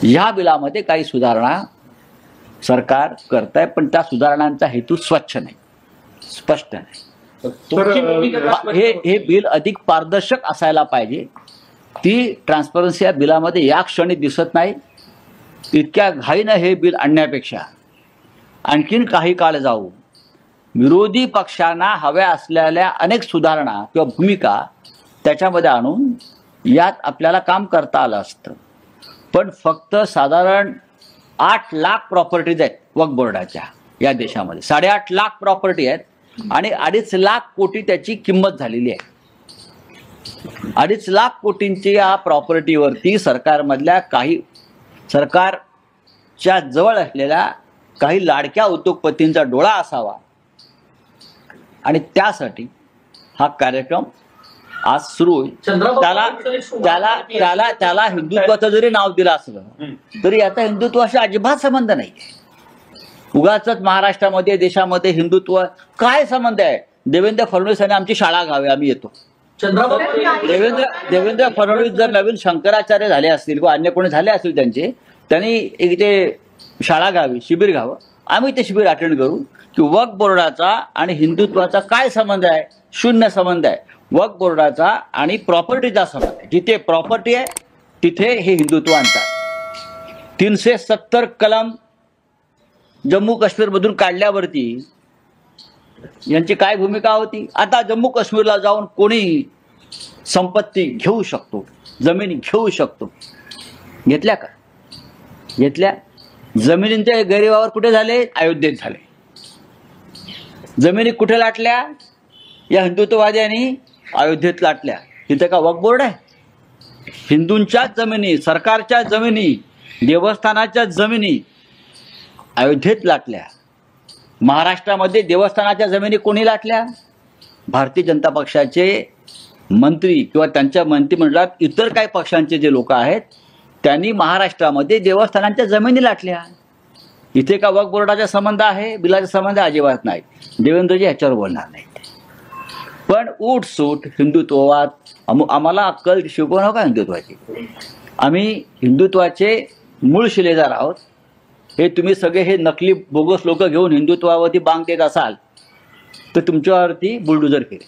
ह्या बिलामध्ये काही सुधारणा सरकार करत आहे, पण त्या सुधारणांचा हेतू स्वच्छ नाही, स्पष्ट नाही. हे बिल अधिक पारदर्शक असायला पाहिजे. ती ट्रान्सपरन्सी या बिलामध्ये या क्षणी दिसत नाही. इतक्या घाईनं हे बिल आणण्यापेक्षा आणखीन काही काळ जाऊ विरोधी पक्षांना हव्या असलेल्या अनेक सुधारणा किंवा भूमिका त्याच्यामध्ये आणून यात आपल्याला काम करता आलं असतं. पण फक्त साधारण 8 लाख प्रॉपर्टीज आहेत वक्फ बोर्डाच्या या देशामध्ये. 8.5 लाख प्रॉपर्टी आहेत आणि 2.5 लाख कोटी त्याची किंमत झालेली आहे. 2.5 लाख कोटींची या प्रॉपर्टीवरती सरकारमधल्या काही सरकारच्या जवळ असलेल्या काही लाडक्या उद्योगपतींचा डोळा असावा आणि त्यासाठी हा कार्यक्रम आज सुरू होईल. त्याला हिंदुत्वाचं जरी नाव दिलं असलं तरी याचा हिंदुत्वाशी अजिबात संबंध नाही. उगाच महाराष्ट्रामध्ये देशामध्ये हिंदुत्व काय संबंध आहे? देवेंद्र फडणवीस यांनी आमची शाळा घ्यावी, आम्ही येतो. देवेंद्र फडणवीस जर नवीन शंकराचार्य झाले असतील किंवा अन्य कोणी झाले असतील त्यांनी एक ते शाळा घ्यावी, शिबिर घ्यावं, आम्ही ते शिबिर अटेंड करू. की वक्फ बोर्डाचा आणि हिंदुत्वाचा काय संबंध आहे? शून्य संबंध आहे. वक्फ बोर्डाचा आणि प्रॉपर्टीचा संबंध आहे. जिथे प्रॉपर्टी आहे तिथे हे हिंदुत्व आणतात. 370 कलम जम्मू काश्मीरमधून काढल्यावरती यांची काय भूमिका होती? आता जम्मू काश्मीरला जाऊन कोणी संपत्ती घेऊ शकतो, जमिनी घेऊ शकतो. घेतल्या का? घेतल्या. जमिनींचे गैरव्यवहार कुठे झाले? अयोध्येत झाले. जमिनी कुठे लाटल्या? या हिंदुत्ववाद्यांनी अयोध्येत लाटल्या. तिथे का वक्फ बोर्ड आहे? हिंदूंच्या जमिनी, सरकारच्या जमिनी, देवस्थानाच्या जमिनी अयोध्येत लाटल्या. महाराष्ट्रामध्ये देवस्थानाच्या जमिनी कोणी लाटल्या? भारतीय जनता पक्षाचे मंत्री किंवा त्यांच्या मंत्रिमंडळात इतर काही पक्षांचे जे लोक आहेत त्यांनी महाराष्ट्रामध्ये देवस्थानांच्या जमिनी लाटल्या. इथे का वक्फ बोर्डाचा संबंध आहे? बिलाचा संबंध अजिबात नाही. देवेंद्रजी ह्याच्यावर बोलणार नाहीत. पण उठसूट हिंदुत्ववाद आम्हाला अक्कल शिकवू नका हिंदुत्वाची. आम्ही हिंदुत्वाचे मूळ शिलेदार आहोत. हे तुम्ही सगळे हे नकली बोगस लोक घेऊन हिंदुत्वावरती बांग देत असाल तर तुमच्यावरती बुलडोजर केले.